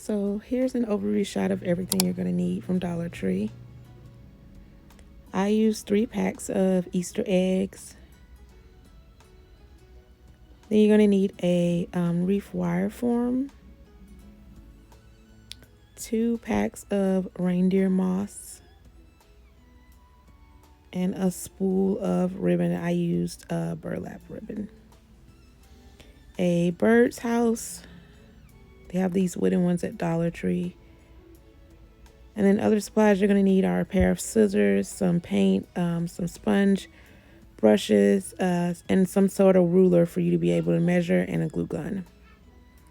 So here's an overview shot of everything you're going to need from Dollar Tree. I used 3 packs of Easter eggs. Then you're going to need a Wreath Wire form, 2 packs of reindeer moss, and a spool of ribbon. I used burlap ribbon. A bird's house. They have these wooden ones at Dollar Tree. And then other supplies you're going to need are a pair of scissors, some paint, some sponge, brushes, and some sort of ruler for you to be able to measure, and a glue gun.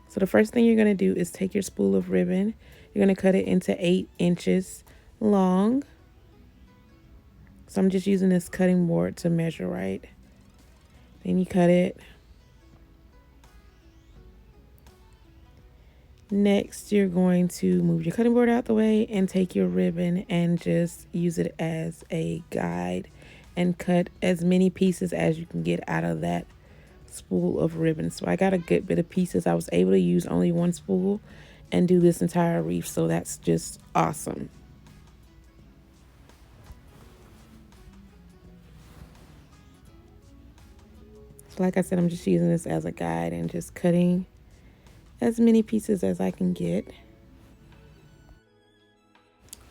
So the first thing you're going to do is take your spool of ribbon. You're going to cut it into 8 inches long. So I'm just using this cutting board to measure right. Then you cut it. Next, you're going to move your cutting board out the way and take your ribbon and just use it as a guide and cut as many pieces as you can get out of that spool of ribbon. So I got a good bit of pieces. I was able to use only 1 spool and do this entire wreath, so that's just awesome. So like I said, I'm just using this as a guide and just cutting as many pieces as I can get.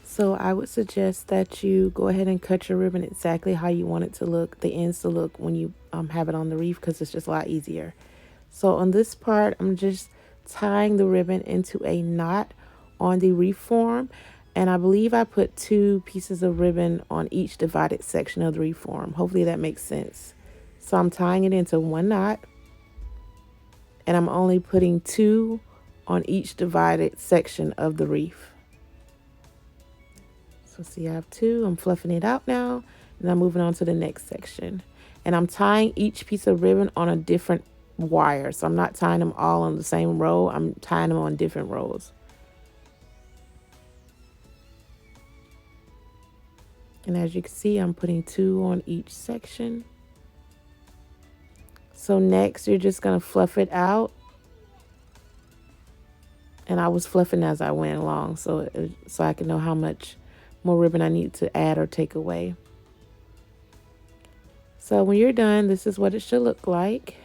So I would suggest that you go ahead and cut your ribbon exactly how you want it to look, the ends to look when you have it on the wreath, because it's just a lot easier. So on this part, I'm just tying the ribbon into a knot on the wreath form, and I believe I put 2 pieces of ribbon on each divided section of the wreath form. Hopefully that makes sense. So I'm tying it into 1 knot, and I'm only putting 2 on each divided section of the wreath. So see, I have 2. I'm fluffing it out now, and I'm moving on to the next section. And I'm tying each piece of ribbon on a different wire. So I'm not tying them all on the same row. I'm tying them on different rows. And as you can see, I'm putting 2 on each section. So next, you're just going to fluff it out. And I was fluffing as I went along, so I can know how much more ribbon I need to add or take away. So when you're done, this is what it should look like.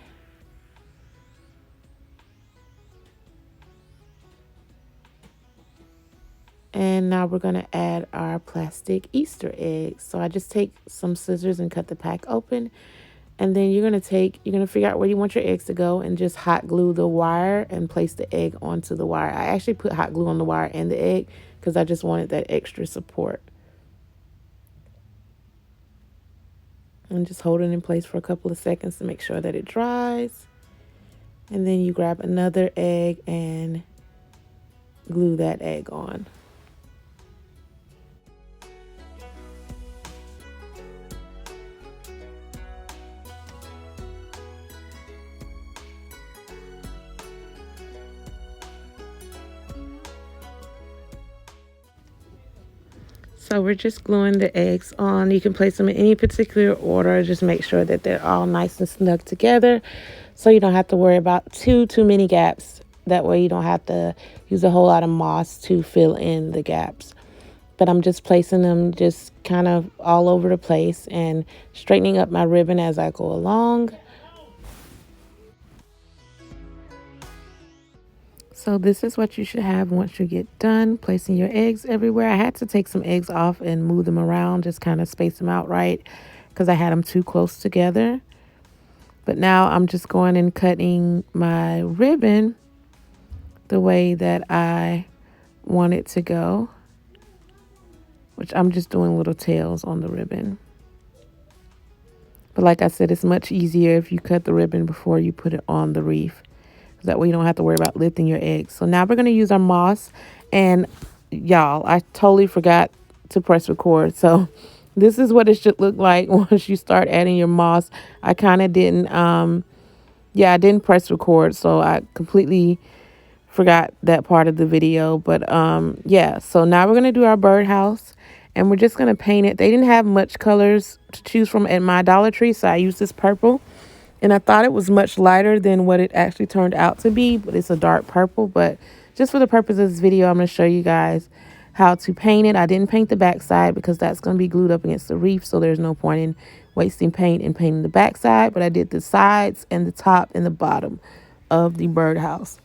And now we're going to add our plastic Easter eggs. So I just take some scissors and cut the pack open. And then you're going to figure out where you want your eggs to go and just hot glue the wire and place the egg onto the wire. I actually put hot glue on the wire and the egg because I just wanted that extra support. And just hold it in place for a couple of seconds to make sure that it dries. And then you grab another egg and glue that egg on. So we're just gluing the eggs on. You can place them in any particular order. Just make sure that they're all nice and snug together, so you don't have to worry about too many gaps. That way you don't have to use a whole lot of moss to fill in the gaps. But I'm just placing them just kind of all over the place and straightening up my ribbon as I go along. So this is what you should have once you get done placing your eggs everywhere. I had to take some eggs off and move them around, just kind of space them out right, because I had them too close together. But now I'm just going and cutting my ribbon the way that I want it to go, which I'm just doing little tails on the ribbon. But like I said, it's much easier if you cut the ribbon before you put it on the wreath. That way you don't have to worry about lifting your eggs. So now we're going to use our moss. And y'all, I totally forgot to press record. So this is what it should look like once you start adding your moss. I kind of didn't, I didn't press record. So I completely forgot that part of the video. But so now we're going to do our birdhouse. And we're just going to paint it. They didn't have much colors to choose from at my Dollar Tree, so I used this purple. And I thought it was much lighter than what it actually turned out to be, but it's a dark purple. But just for the purpose of this video, I'm going to show you guys how to paint it. I didn't paint the back side because that's going to be glued up against the wreath, so there's no point in wasting paint and painting the back side, but I did the sides and the top and the bottom of the birdhouse.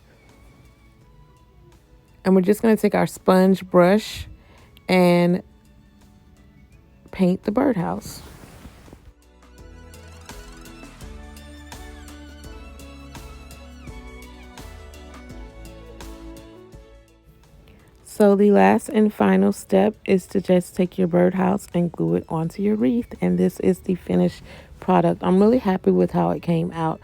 And we're just going to take our sponge brush and paint the birdhouse. So the last and final step is to just take your birdhouse and glue it onto your wreath. And this is the finished product. I'm really happy with how it came out.